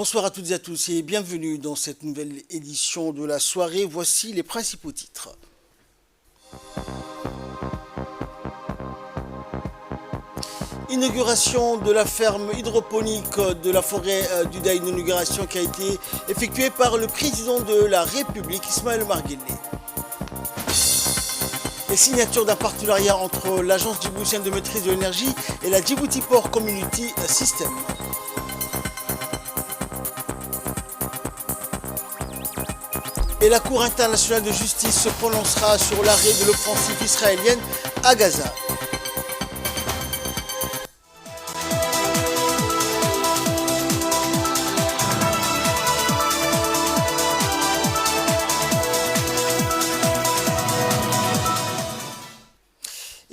Bonsoir à toutes et à tous et bienvenue dans cette nouvelle édition de la soirée. Voici les principaux titres. Inauguration de la ferme hydroponique de la forêt du Daï, une inauguration qui a été effectuée par le président de la République, Ismaël Omar Guelleh. Les signatures d'un partenariat entre l'Agence djiboutienne de maîtrise de l'énergie et la Djibouti Port Community System. Et la Cour internationale de justice se prononcera sur l'arrêt de l'offensive israélienne à Gaza.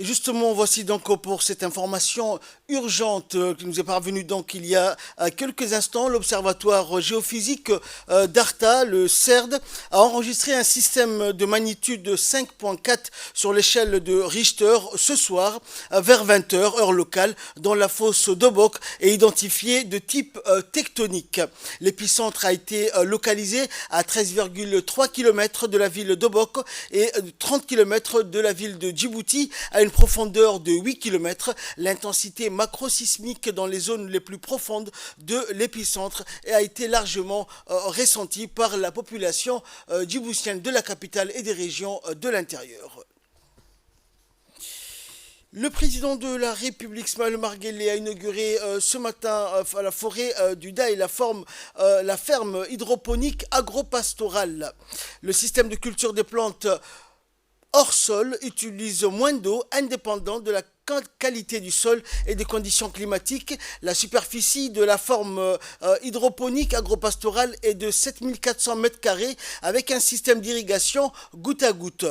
Et justement, voici donc pour cette information urgente qui nous est parvenue donc il y a quelques instants. L'Observatoire géophysique d'Arta, le CERD, a enregistré un système de magnitude 5.4 sur l'échelle de Richter ce soir vers 20h, heure locale, dans la fosse d'Obok et identifié de type tectonique. L'épicentre a été localisé à 13,3 km de la ville d'Obok et 30 km de la ville de Djibouti, à une profondeur de 8 km. L'intensité macrosismique dans les zones les plus profondes de l'épicentre a été largement ressentie par la population djiboutienne de la capitale et des régions de l'intérieur. Le président de la République, Ismaël Omar Guelleh, a inauguré ce matin à la forêt du Daï la ferme hydroponique agropastorale. Le système de culture des plantes hors sol utilise moins d'eau, indépendant de la qualité du sol et des conditions climatiques. La superficie de la forme hydroponique agropastorale est de 7400 m² avec un système d'irrigation goutte à goutte.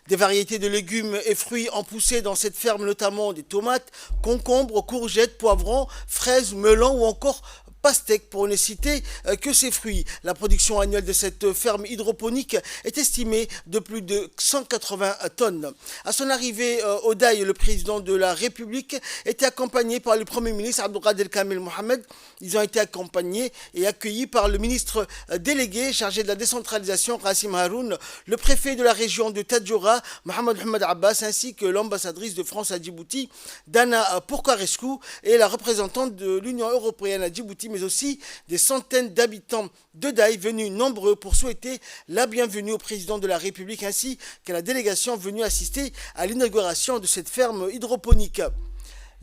Des variétés de légumes et fruits ont poussé dans cette ferme, notamment des tomates, concombres, courgettes, poivrons, fraises, melons ou encore pastèques, pour ne citer que ces fruits. La production annuelle de cette ferme hydroponique est estimée de plus de 180 tonnes. À son arrivée au Daï, le président de la République était accompagné par le Premier ministre Abdelkader Kamel Mohamed. Ils ont été accompagnés et accueillis par le ministre délégué chargé de la décentralisation, Rassim Haroun, le préfet de la région de Tadjoura, Mohamed Abbas, ainsi que l'ambassadrice de France à Djibouti, Dana Pourcarescu, et la représentante de l'Union européenne à Djibouti, mais aussi des centaines d'habitants de Daï venus nombreux pour souhaiter la bienvenue au président de la République ainsi qu'à la délégation venue assister à l'inauguration de cette ferme hydroponique.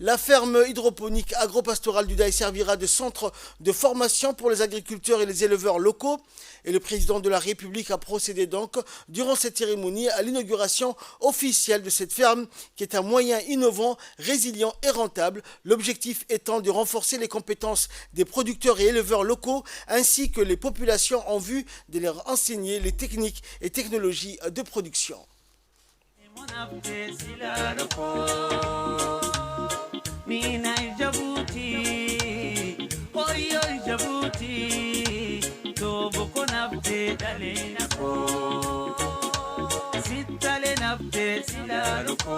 La ferme hydroponique agropastorale du Daï servira de centre de formation pour les agriculteurs et les éleveurs locaux. Et le président de la République a procédé donc, durant cette cérémonie, à l'inauguration officielle de cette ferme, qui est un moyen innovant, résilient et rentable. L'objectif étant de renforcer les compétences des producteurs et éleveurs locaux, ainsi que les populations en vue de leur enseigner les techniques et technologies de production. Mina Djibouti, oyo Djibouti, tobuko nafte dalena ko, sitale nafte silaruko,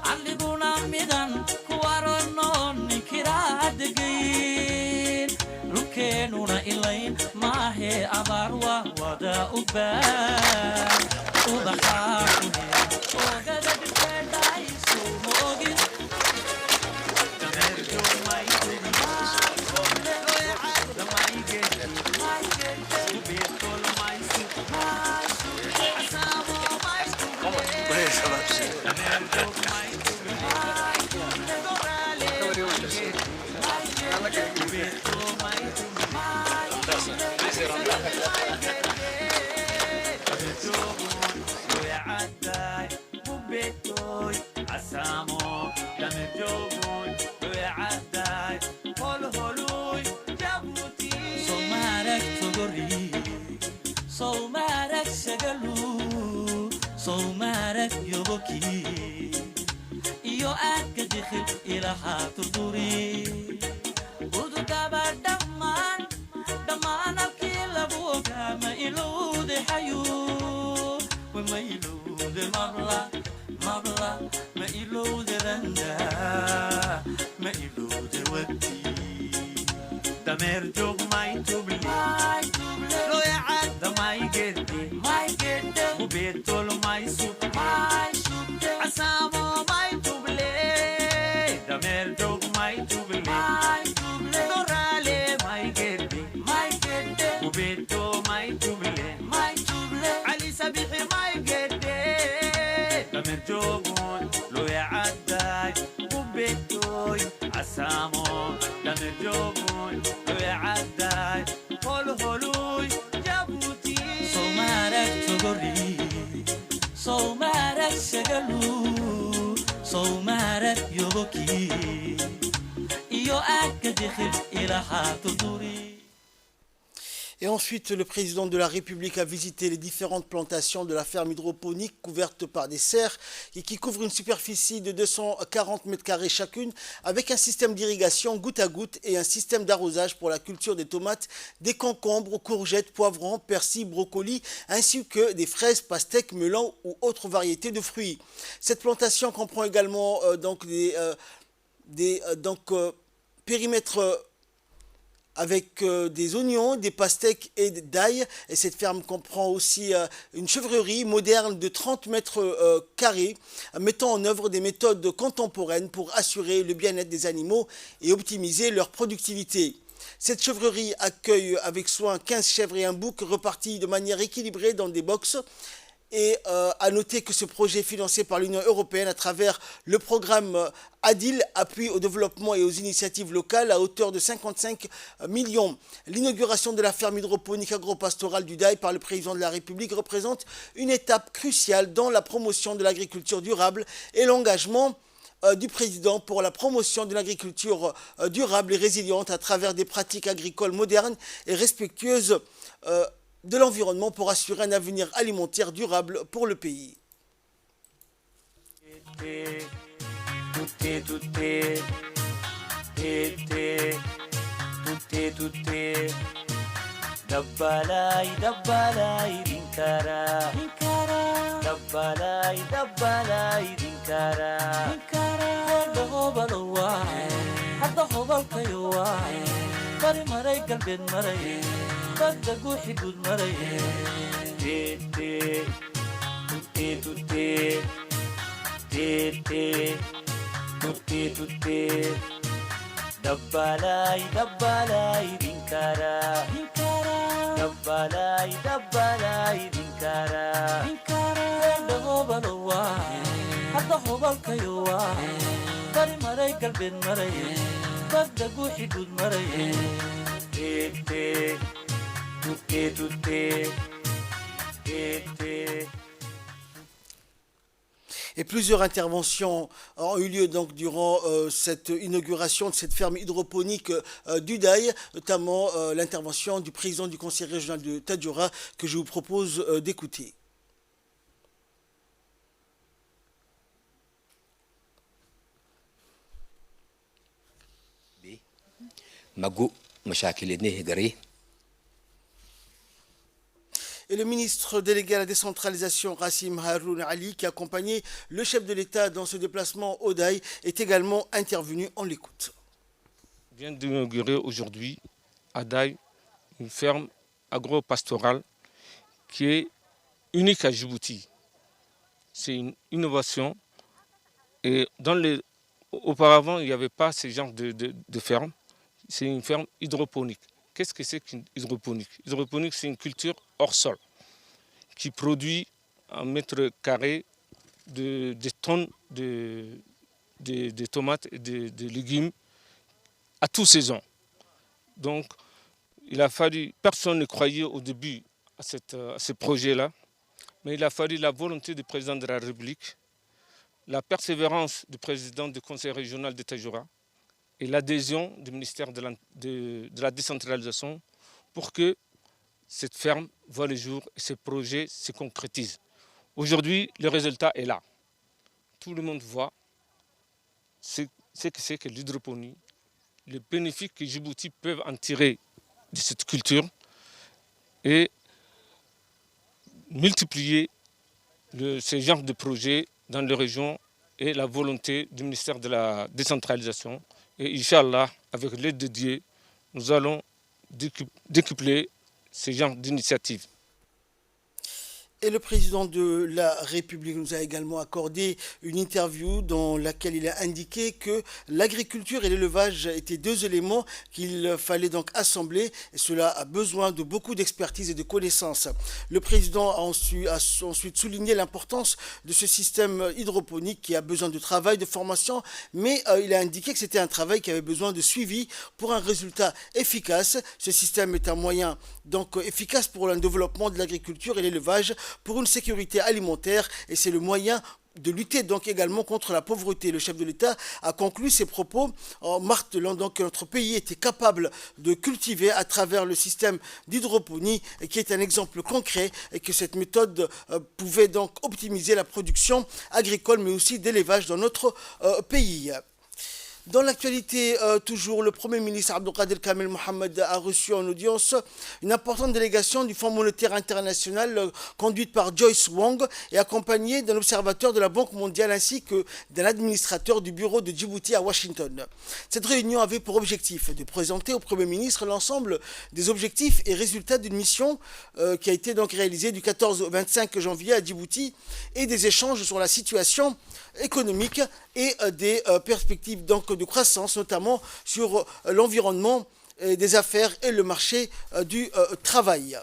aliguna midan kuwarono nikira degin, rukenuna ilain mahe abarwa wada uban, ubahakune, ogada bifedai sumogin. Somarak sagalu, somarak yoboki, iyo agad dikhil ilaha turduri. Udu kabar daman akila buka ma ilud hayu, wa ma ilud mabla, ma ilud randa, ma ilud wati. Dame dameerjoog may tuble looyacadda may gedde gubeetol may subte casaamo may tuble dameerjoog may tuble doraale may gedde gubeeto may tuble cali sabixi may gedde dameerjoogun looyacadday gubeetoy casaamo dameerjoogun looyacadday holholuy jabuuti Somarak togori Somarak shagalu Somarak yoboki Iyo akadikhil ilaha tuduri. Et ensuite, le président de la République a visité les différentes plantations de la ferme hydroponique couvertes par des serres et qui couvrent une superficie de 240 mètres carrés chacune avec un système d'irrigation goutte à goutte et un système d'arrosage pour la culture des tomates, des concombres, courgettes, poivrons, persils, brocolis ainsi que des fraises, pastèques, melons ou autres variétés de fruits. Cette plantation comprend également périmètres avec des oignons, des pastèques et d'ail. Et cette ferme comprend aussi une chevrerie moderne de 30 mètres carrés, mettant en œuvre des méthodes contemporaines pour assurer le bien-être des animaux et optimiser leur productivité. Cette chevrerie accueille avec soin 15 chèvres et un bouc repartis de manière équilibrée dans des boxes. Et à noter que ce projet est financé par l'Union européenne à travers le programme ADIL, appui au développement et aux initiatives locales à hauteur de 55 millions. L'inauguration de la ferme hydroponique agropastorale du Daï par le président de la République représente une étape cruciale dans la promotion de l'agriculture durable et l'engagement du président pour la promotion de l'agriculture durable et résiliente à travers des pratiques agricoles modernes et respectueuses de l'environnement pour assurer un avenir alimentaire durable pour le pays. Dabbalay dinkara dabbalay dinkara Hadda hobalkayowa bari maray galbeed maray badda guuxi guud maray dabbalay dinkara dabbalay dinkara hadda hobalkayowa bari maray galbeed maray badda guuxi guud maray Et plusieurs interventions ont eu lieu donc durant cette inauguration de cette ferme hydroponique du Daï, notamment l'intervention du président du conseil régional de Tadjoura que je vous propose d'écouter. magu mashaakileedneh gari. Et le ministre délégué à la décentralisation, Rassim Haroun Ali, qui accompagnait le chef de l'État dans ce déplacement au Daï, est également intervenu. On l'écoute. On vient d'inaugurer aujourd'hui à Daï une ferme agro-pastorale qui est unique à Djibouti. C'est une innovation. Et auparavant, il n'y avait pas ce genre de ferme. C'est une ferme hydroponique. Qu'est-ce que c'est qu'une hydroponique? Hydroponique, c'est une culture hors sol qui produit un mètre carré des tonnes de tomates et de légumes à toutes saisons. Donc, il a fallu, personne ne croyait au début à ce projet-là, mais il a fallu la volonté du président de la République, la persévérance du président du conseil régional de Tadjoura, et l'adhésion du ministère de la décentralisation pour que cette ferme voit le jour et ce projet se concrétise. Aujourd'hui, le résultat est là. Tout le monde voit ce que c'est que l'hydroponie, les bénéfices que Djibouti peuvent en tirer de cette culture et multiplier ce genre de projets dans les régions et la volonté du ministère de la décentralisation. Et Inch'Allah, avec l'aide de Dieu, nous allons décupler ce genre d'initiative. Et le président de la République nous a également accordé une interview dans laquelle il a indiqué que l'agriculture et l'élevage étaient deux éléments qu'il fallait donc assembler et cela a besoin de beaucoup d'expertise et de connaissances. Le président a ensuite souligné l'importance de ce système hydroponique qui a besoin de travail, de formation, mais il a indiqué que c'était un travail qui avait besoin de suivi pour un résultat efficace. Ce système est un moyen donc efficace pour le développement de l'agriculture et l'élevage, pour une sécurité alimentaire et c'est le moyen de lutter donc également contre la pauvreté. Le chef de l'État a conclu ses propos en martelant donc que notre pays était capable de cultiver à travers le système d'hydroponie qui est un exemple concret et que cette méthode pouvait donc optimiser la production agricole mais aussi d'élevage dans notre pays. Dans l'actualité, toujours, le Premier ministre Abdelkader Kamel Mohamed a reçu en audience une importante délégation du Fonds monétaire international conduite par Joyce Wong et accompagnée d'un observateur de la Banque mondiale ainsi que d'un administrateur du bureau de Djibouti à Washington. Cette réunion avait pour objectif de présenter au Premier ministre l'ensemble des objectifs et résultats d'une mission qui a été donc réalisée du 14 au 25 janvier à Djibouti et des échanges sur la situation économique et des perspectives donc de croissance, notamment sur l'environnement des affaires et le marché du travail.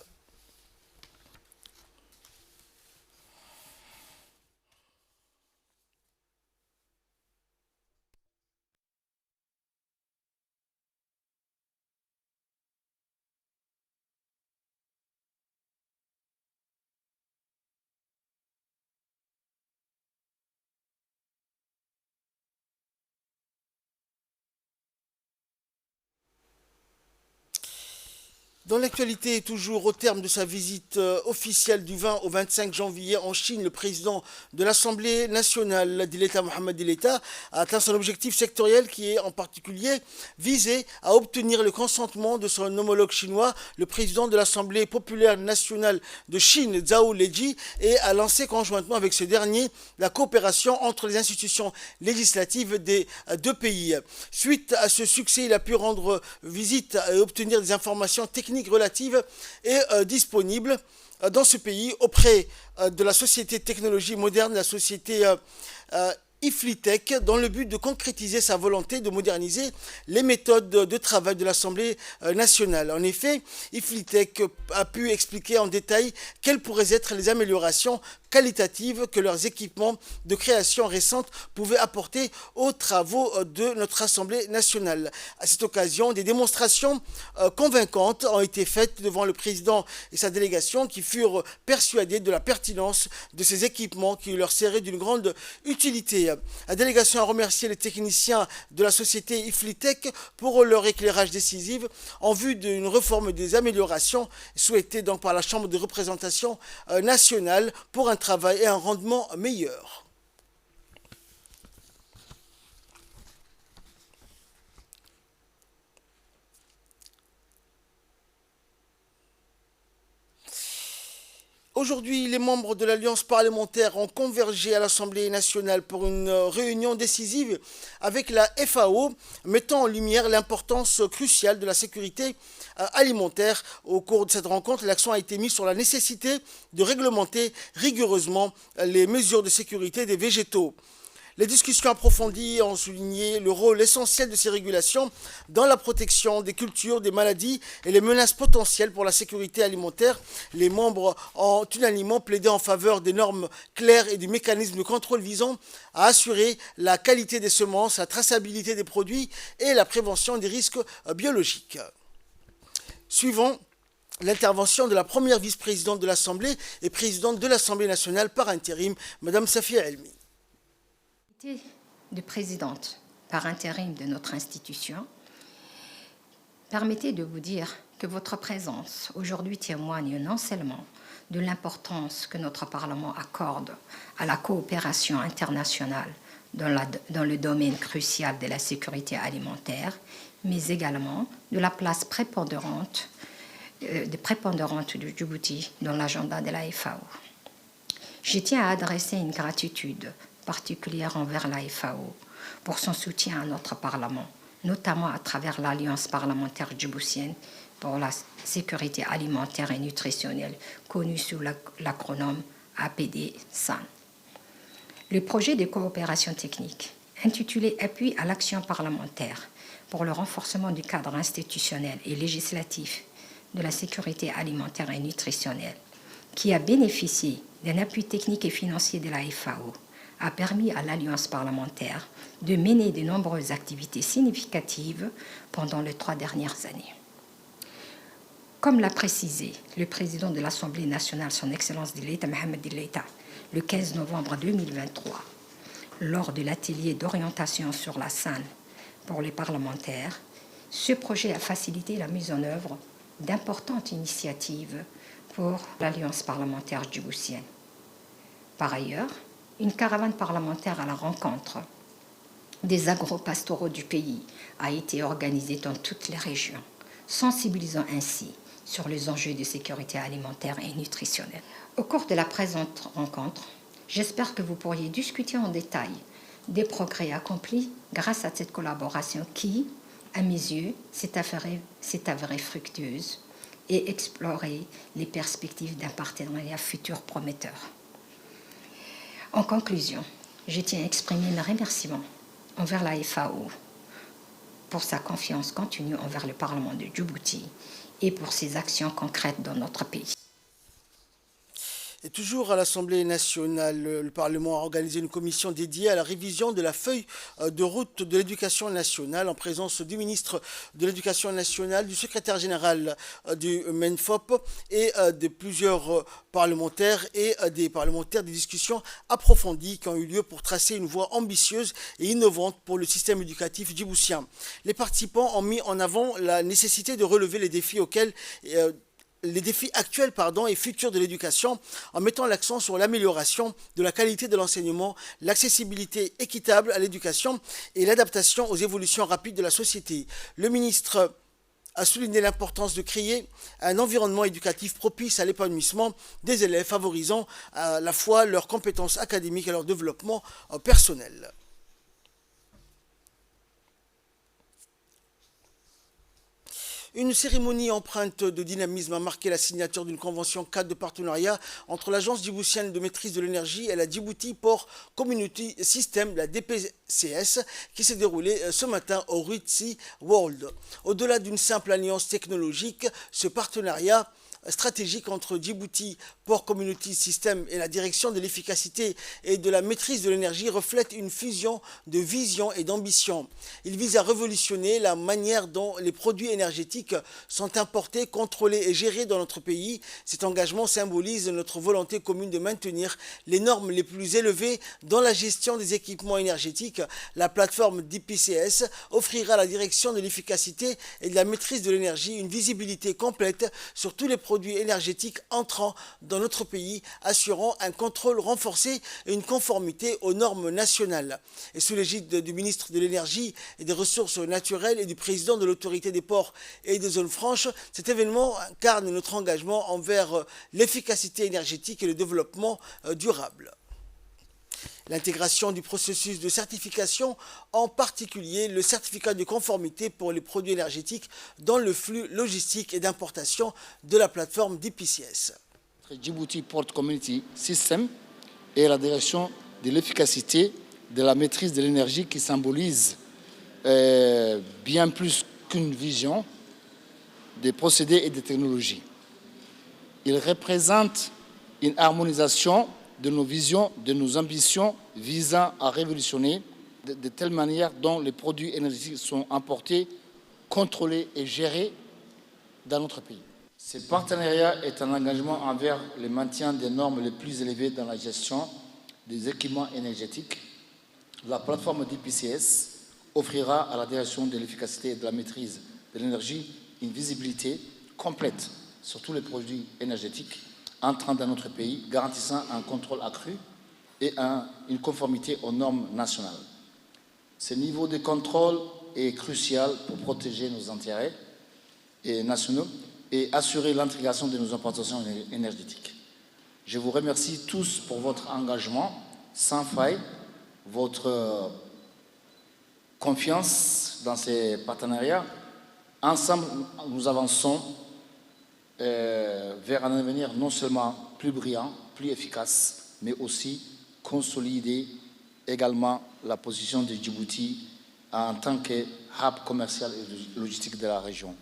Dans l'actualité, toujours au terme de sa visite officielle du 20 au 25 janvier en Chine, le président de l'Assemblée nationale Dileta Mohamed Dileta a atteint son objectif sectoriel qui est en particulier visé à obtenir le consentement de son homologue chinois, le président de l'Assemblée populaire nationale de Chine, Zhao Leji, et a lancé conjointement avec ce dernier la coopération entre les institutions législatives des deux pays. Suite à ce succès, il a pu rendre visite et obtenir des informations techniques relatives et disponibles dans ce pays auprès de la société technologie moderne, la société Iflitech, dans le but de concrétiser sa volonté de moderniser les méthodes de travail de l'Assemblée nationale. En effet, Iflitech a pu expliquer en détail quelles pourraient être les améliorations qualitatives que leurs équipements de création récente pouvaient apporter aux travaux de notre Assemblée nationale. À cette occasion, des démonstrations convaincantes ont été faites devant le président et sa délégation qui furent persuadés de la pertinence de ces équipements qui leur seraient d'une grande utilité. La délégation a remercié les techniciens de la société Iflitech pour leur éclairage décisif en vue d'une réforme des améliorations souhaitées donc par la Chambre de représentation nationale pour un travail et un rendement meilleur. Aujourd'hui, les membres de l'Alliance parlementaire ont convergé à l'Assemblée nationale pour une réunion décisive avec la FAO, mettant en lumière l'importance cruciale de la sécurité alimentaire. Au cours de cette rencontre, l'accent a été mis sur la nécessité de réglementer rigoureusement les mesures de sécurité des végétaux. Les discussions approfondies ont souligné le rôle essentiel de ces régulations dans la protection des cultures, des maladies et les menaces potentielles pour la sécurité alimentaire. Les membres ont unanimement plaidé en faveur des normes claires et du mécanisme de contrôle visant à assurer la qualité des semences, la traçabilité des produits et la prévention des risques biologiques. Suivant l'intervention de la première vice-présidente de l'Assemblée et présidente de l'Assemblée nationale par intérim, Mme Safia Elmi. De présidente par intérim de notre institution, permettez de vous dire que votre présence aujourd'hui témoigne non seulement de l'importance que notre Parlement accorde à la coopération internationale dans le domaine crucial de la sécurité alimentaire, mais également de la place prépondérante du Djibouti dans l'agenda de la FAO. Je tiens à adresser une gratitude particulière envers la FAO pour son soutien à notre Parlement, notamment à travers l'Alliance parlementaire djiboutienne pour la sécurité alimentaire et nutritionnelle, connu sous l'acronyme APD-SAN. Le projet de coopération technique, intitulé « Appui à l'action parlementaire pour le renforcement du cadre institutionnel et législatif de la sécurité alimentaire et nutritionnelle », qui a bénéficié d'un appui technique et financier de la FAO, a permis à l'Alliance parlementaire de mener de nombreuses activités significatives pendant les 3 dernières années. Comme l'a précisé le président de l'Assemblée nationale, son Excellence Dileita Mohamed Dileita, le 15 novembre 2023, lors de l'atelier d'orientation sur la SAN pour les parlementaires, ce projet a facilité la mise en œuvre d'importantes initiatives pour l'Alliance parlementaire djiboutienne. Par ailleurs, une caravane parlementaire à la rencontre des agropastoraux du pays a été organisée dans toutes les régions, sensibilisant ainsi sur les enjeux de sécurité alimentaire et nutritionnelle. Au cours de la présente rencontre, j'espère que vous pourriez discuter en détail des progrès accomplis grâce à cette collaboration qui, à mes yeux, s'est avérée fructueuse et explorer les perspectives d'un partenariat futur prometteur. En conclusion, je tiens à exprimer mes remerciements envers la FAO pour sa confiance continue envers le Parlement de Djibouti et pour ses actions concrètes dans notre pays. Et toujours à l'Assemblée nationale, le Parlement a organisé une commission dédiée à la révision de la feuille de route de l'éducation nationale en présence du ministre de l'Éducation nationale, du secrétaire général du MENFOP et de plusieurs parlementaires et des parlementaires, des discussions approfondies qui ont eu lieu pour tracer une voie ambitieuse et innovante pour le système éducatif djiboutien. Les participants ont mis en avant la nécessité de relever les défis actuels et futurs de l'éducation en mettant l'accent sur l'amélioration de la qualité de l'enseignement, l'accessibilité équitable à l'éducation et l'adaptation aux évolutions rapides de la société. Le ministre a souligné l'importance de créer un environnement éducatif propice à l'épanouissement des élèves, favorisant à la fois leurs compétences académiques et leur développement personnel. Une cérémonie empreinte de dynamisme a marqué la signature d'une convention cadre de partenariat entre l'Agence djiboutienne de maîtrise de l'énergie et la Djibouti Port Community System, la DPCS, qui s'est déroulée ce matin au Rutsi World. Au-delà d'une simple alliance technologique, ce partenariat stratégique entre Djibouti Port Community System et la direction de l'efficacité et de la maîtrise de l'énergie reflète une fusion de vision et d'ambition. Il vise à révolutionner la manière dont les produits énergétiques sont importés, contrôlés et gérés dans notre pays. Cet engagement symbolise notre volonté commune de maintenir les normes les plus élevées dans la gestion des équipements énergétiques. La plateforme DPCS offrira à la direction de l'efficacité et de la maîtrise de l'énergie une visibilité complète sur tous les produits énergétiques entrant dans notre pays, assurant un contrôle renforcé et une conformité aux normes nationales. Et sous l'égide du ministre de l'Énergie et des Ressources naturelles et du président de l'Autorité des ports et des zones franches, cet événement incarne notre engagement envers l'efficacité énergétique et le développement durable. L'intégration du processus de certification, en particulier le certificat de conformité pour les produits énergétiques dans le flux logistique et d'importation de la plateforme DPCS. Djibouti Port Community System et la direction de l'efficacité de la maîtrise de l'énergie qui symbolise bien plus qu'une vision des procédés et des technologies. Il représente une harmonisation de nos visions, de nos ambitions visant à révolutionner de telle manière dont les produits énergétiques sont importés, contrôlés et gérés dans notre pays. Ce partenariat est un engagement envers le maintien des normes les plus élevées dans la gestion des équipements énergétiques. La plateforme DPCS offrira à la direction de l'efficacité et de la maîtrise de l'énergie une visibilité complète sur tous les produits énergétiques entrant dans notre pays, garantissant un contrôle accru et une conformité aux normes nationales. Ce niveau de contrôle est crucial pour protéger nos intérêts nationaux et assurer l'intégration de nos importations énergétiques. Je vous remercie tous pour votre engagement sans faille, votre confiance dans ces partenariats Ensemble, nous avançons vers un avenir non seulement plus brillant, plus efficace, mais aussi consolider également la position de Djibouti en tant que hub commercial et logistique de la région.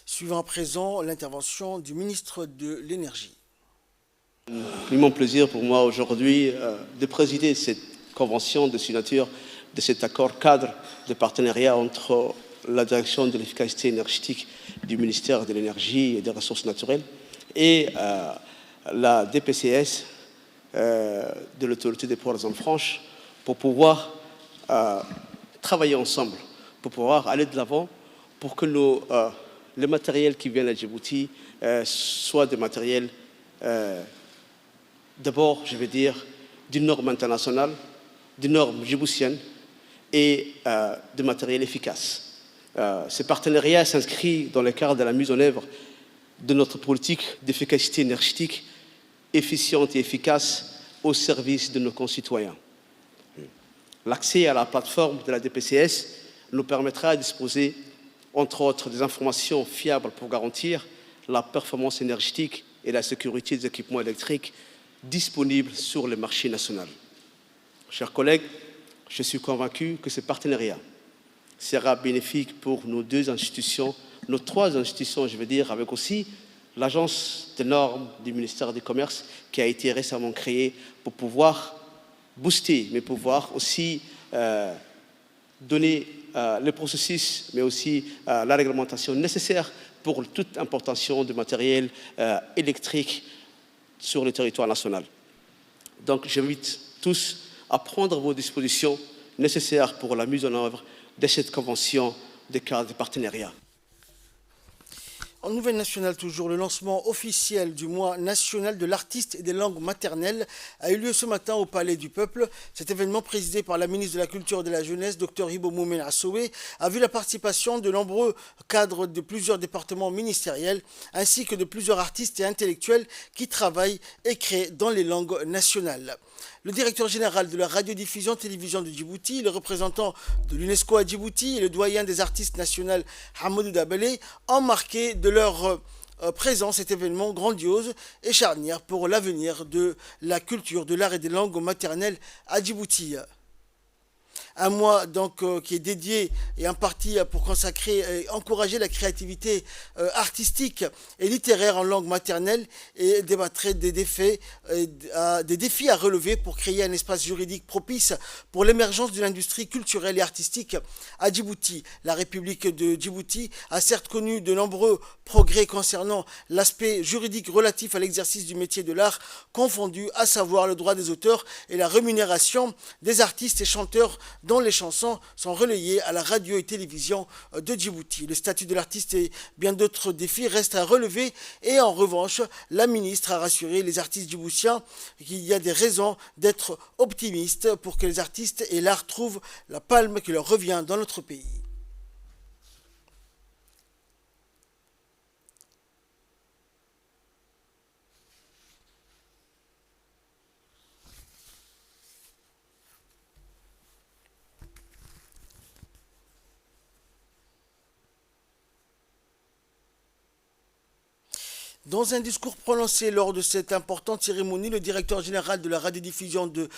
Suivant à présent l'intervention du ministre de l'Énergie. Immense plaisir pour moi aujourd'hui de présider cette convention de signature de cet accord cadre de partenariat entre la direction de l'efficacité énergétique du ministère de l'Énergie et des Ressources naturelles et la DPCS de l'autorité des ports en Franche pour pouvoir travailler ensemble, pour pouvoir aller de l'avant, pour que le matériel qui vient à Djibouti soit des matériels d'abord, je vais dire, d'une norme internationale, d'une norme djiboutienne et de matériel efficace. Ce partenariat s'inscrit dans le cadre de la mise en œuvre de notre politique d'efficacité énergétique efficiente et efficace au service de nos concitoyens. L'accès à la plateforme de la DPCS nous permettra de disposer, entre autres, des informations fiables pour garantir la performance énergétique et la sécurité des équipements électriques disponibles sur le marché national. Chers collègues, je suis convaincu que ce partenariat sera bénéfique pour nos deux institutions, nos trois institutions, je veux dire, avec aussi l'agence des normes du ministère du Commerce qui a été récemment créée pour pouvoir booster, mais pouvoir aussi donner le processus, mais aussi la réglementation nécessaire pour toute importation de matériel électrique sur le territoire national. Donc j'invite tous à prendre vos dispositions nécessaires pour la mise en œuvre de cette convention de cadre de partenariat. En nouvelle nationale toujours, le lancement officiel du mois national de l'artiste et des langues maternelles a eu lieu ce matin au Palais du Peuple. Cet événement, présidé par la ministre de la Culture et de la Jeunesse, Dr Hibo Moumen Assoué, a vu la participation de nombreux cadres de plusieurs départements ministériels, ainsi que de plusieurs artistes et intellectuels qui travaillent et créent dans les langues nationales. Le directeur général de la radiodiffusion-télévision de Djibouti, le représentant de l'UNESCO à Djibouti et le doyen des artistes nationaux Hamadou Dabelé ont marqué de leur présence cet événement grandiose et charnière pour l'avenir de la culture, de l'art et des langues maternelles à Djibouti. Un mois donc qui est dédié et en partie pour consacrer et encourager la créativité artistique et littéraire en langue maternelle et débattre des défis à relever pour créer un espace juridique propice pour l'émergence de l'industrie culturelle et artistique à Djibouti. La République de Djibouti a certes connu de nombreux progrès concernant l'aspect juridique relatif à l'exercice du métier de l'art confondu, à savoir le droit des auteurs et la rémunération des artistes et chanteurs dont les chansons sont relayées à la radio et télévision de Djibouti. Le statut de l'artiste et bien d'autres défis restent à relever et en revanche, la ministre a rassuré les artistes djiboutiens qu'il y a des raisons d'être optimistes pour que les artistes et l'art trouvent la palme qui leur revient dans notre pays. Dans un discours prononcé lors de cette importante cérémonie, le directeur général de la radiodiffusion de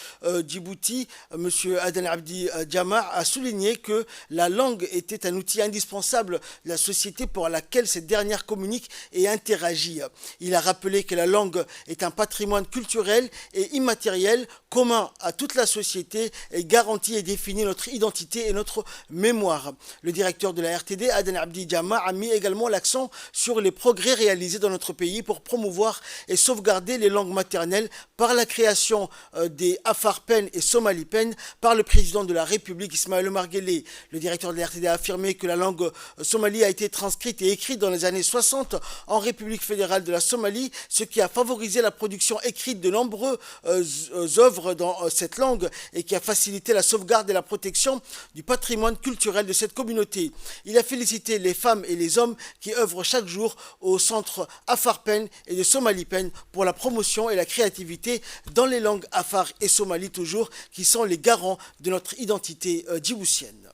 Djibouti, M. Aden Abdi Djama, a souligné que la langue était un outil indispensable de la société pour laquelle cette dernière communique et interagit. Il a rappelé que la langue est un patrimoine culturel et immatériel commun à toute la société et garantit et définit notre identité et notre mémoire. Le directeur de la RTD, Aden Abdi Djama, a mis également l'accent sur les progrès réalisés dans notre pays pour promouvoir et sauvegarder les langues maternelles par la création des Afar Pen et Somali Pen par le président de la République Ismaël Omar Guelleh. Le directeur de la RTD a affirmé que la langue somali a été transcrite et écrite dans les années 60 en République fédérale de la Somalie, ce qui a favorisé la production écrite de nombreuses œuvres dans cette langue et qui a facilité la sauvegarde et la protection du patrimoine culturel de cette communauté. Il a félicité les femmes et les hommes qui œuvrent chaque jour au centre Afar Pen et de Somali Pen pour la promotion et la créativité dans les langues Afar et Somali toujours, qui sont les garants de notre identité djiboutienne.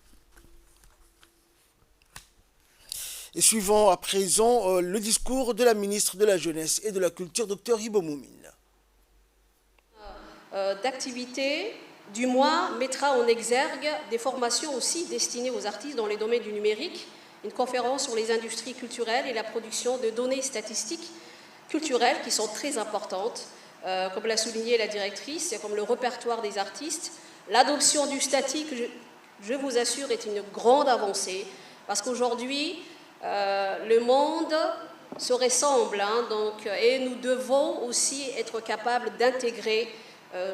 Et suivant à présent le discours de la ministre de la Jeunesse et de la Culture, Dr Hibo Moumine. D'activité du mois mettra en exergue des formations aussi destinées aux artistes dans les domaines du numérique, une conférence sur les industries culturelles et la production de données statistiques culturelles qui sont très importantes, comme l'a souligné la directrice, c'est comme le répertoire des artistes. L'adoption du statique, je vous assure, est une grande avancée, parce qu'aujourd'hui, le monde se ressemble, et nous devons aussi être capables d'intégrer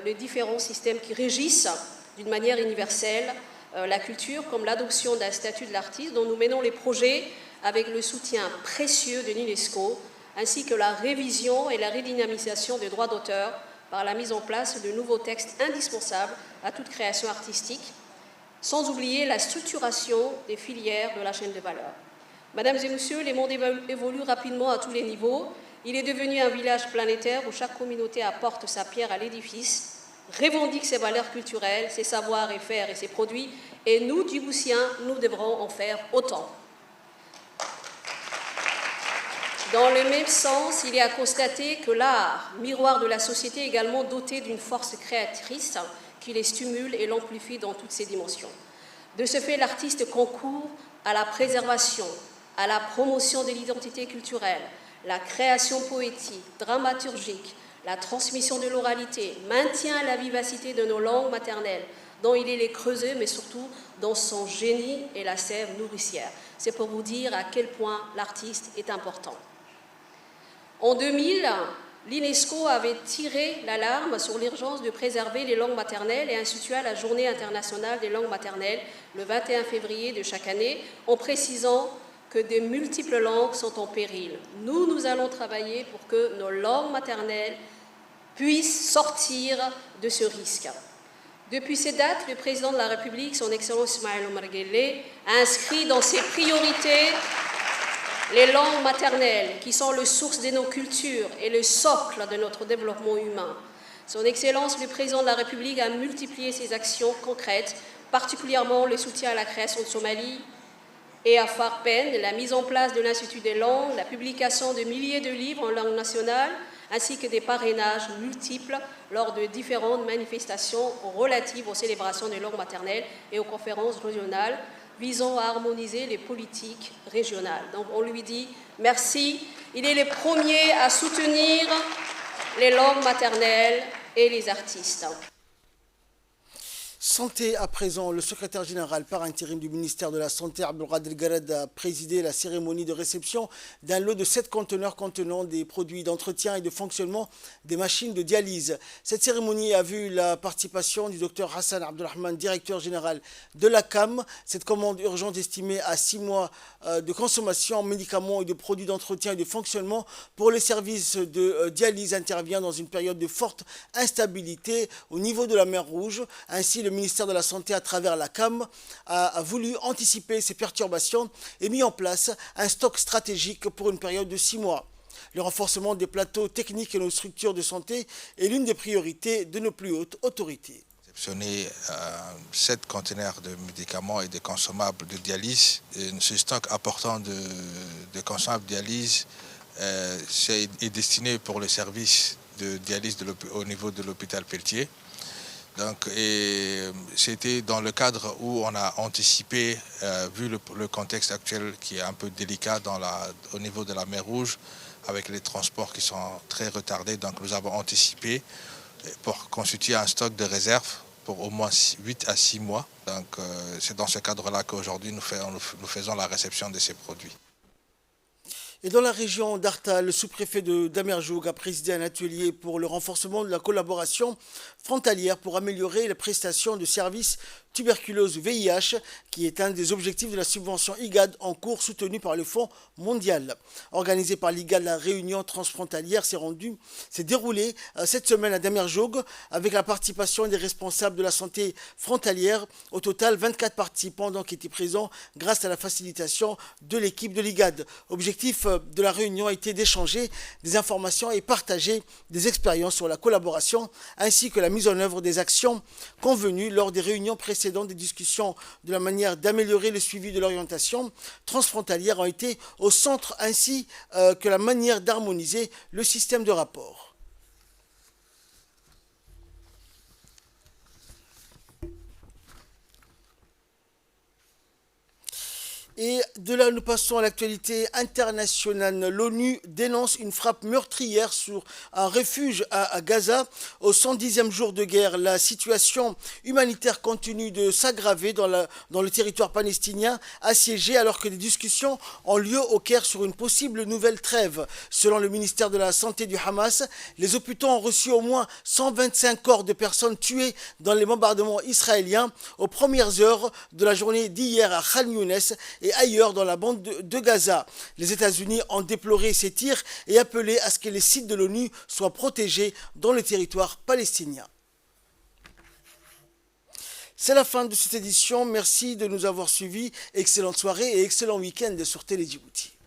les différents systèmes qui régissent d'une manière universelle la culture, comme l'adoption d'un statut de l'artiste dont nous menons les projets avec le soutien précieux de l'UNESCO, ainsi que la révision et la redynamisation des droits d'auteur par la mise en place de nouveaux textes indispensables à toute création artistique, sans oublier la structuration des filières de la chaîne de valeur. Mesdames et messieurs, les mondes évoluent rapidement à tous les niveaux. Il est devenu un village planétaire où chaque communauté apporte sa pierre à l'édifice, revendique ses valeurs culturelles, ses savoirs et faire et ses produits, et nous, Djiboutiens, nous devrons en faire autant. Dans le même sens, il est à constater que l'art, miroir de la société, est également doté d'une force créatrice qui les stimule et l'amplifie dans toutes ses dimensions. De ce fait, l'artiste concourt à la préservation, à la promotion de l'identité culturelle, la création poétique, dramaturgique, la transmission de l'oralité, maintient la vivacité de nos langues maternelles, dont il est les creuset, mais surtout dans son génie et la sève nourricière. C'est pour vous dire à quel point l'artiste est important. En 2000, l'UNESCO avait tiré l'alarme sur l'urgence de préserver les langues maternelles et institua la Journée internationale des langues maternelles le 21 février de chaque année, en précisant que de multiples langues sont en péril. Nous allons travailler pour que nos langues maternelles puissent sortir de ce risque. Depuis ces dates, le président de la République, son Excellence Ismaël Omar Guelleh, a inscrit dans ses priorités les langues maternelles, qui sont la source de nos cultures et le socle de notre développement humain. Son Excellence, le président de la République, a multiplié ses actions concrètes, particulièrement le soutien à la création de Somalie et à Farpen, la mise en place de l'Institut des langues, la publication de milliers de livres en langue nationale, ainsi que des parrainages multiples lors de différentes manifestations relatives aux célébrations des langues maternelles et aux conférences régionales visant à harmoniser les politiques régionales. Donc on lui dit merci. Il est le premier à soutenir les langues maternelles et les artistes. Santé à présent, le secrétaire général par intérim du ministère de la Santé, Abdelkader Garad, a présidé la cérémonie de réception d'un lot de 7 conteneurs contenant des produits d'entretien et de fonctionnement des machines de dialyse. Cette cérémonie a vu la participation du docteur Hassan Abdelrahman, directeur général de la CAM. Cette commande urgente estimée à 6 mois de consommation en médicaments et de produits d'entretien et de fonctionnement pour les services de dialyse intervient dans une période de forte instabilité au niveau de la mer Rouge. Ainsi, le ministère de la Santé, à travers la CAM, a voulu anticiper ces perturbations et mis en place un stock stratégique pour une période de 6 mois. Le renforcement des plateaux techniques et nos structures de santé est l'une des priorités de nos plus hautes autorités. Réceptionner 7 conteneurs de médicaments et de consommables de dialyse. Ce stock important de consommables de dialyse est destiné pour le service de dialyse au niveau de l'hôpital Pelletier. Donc, c'était dans le cadre où on a anticipé, vu le contexte actuel qui est un peu délicat au niveau de la mer Rouge, avec les transports qui sont très retardés. Donc nous avons anticipé pour constituer un stock de réserve pour au moins 8 à 6 mois. Donc c'est dans ce cadre-là qu'aujourd'hui nous faisons la réception de ces produits. Et dans la région d'Arta, le sous-préfet de Damerjoug a présidé un atelier pour le renforcement de la collaboration frontalière pour améliorer les prestations de services tuberculose VIH, qui est un des objectifs de la subvention IGAD en cours soutenue par le Fonds mondial. Organisée par l'IGAD, la réunion transfrontalière s'est déroulée cette semaine à Damerjoug avec la participation des responsables de la santé frontalière. Au total, 24 participants qui étaient présents grâce à la facilitation de l'équipe de l'IGAD. Objectif de la réunion a été d'échanger des informations et partager des expériences sur la collaboration ainsi que la mise en œuvre des actions convenues lors des réunions précédentes. Des discussions de la manière d'améliorer le suivi de l'orientation transfrontalière ont été au centre ainsi que la manière d'harmoniser le système de rapport. Et de là, nous passons à l'actualité internationale. L'ONU dénonce une frappe meurtrière sur un refuge à Gaza. Au 110e jour de guerre, la situation humanitaire continue de s'aggraver dans le territoire palestinien assiégé alors que des discussions ont lieu au Caire sur une possible nouvelle trêve. Selon le ministère de la Santé du Hamas, les hôpitaux ont reçu au moins 125 corps de personnes tuées dans les bombardements israéliens aux premières heures de la journée d'hier à Khan Younes et ailleurs dans la bande de Gaza. Les États-Unis ont déploré ces tirs et appelé à ce que les sites de l'ONU soient protégés dans le territoire palestinien. C'est la fin de cette édition. Merci de nous avoir suivis. Excellente soirée et excellent week-end sur Télé Djibouti.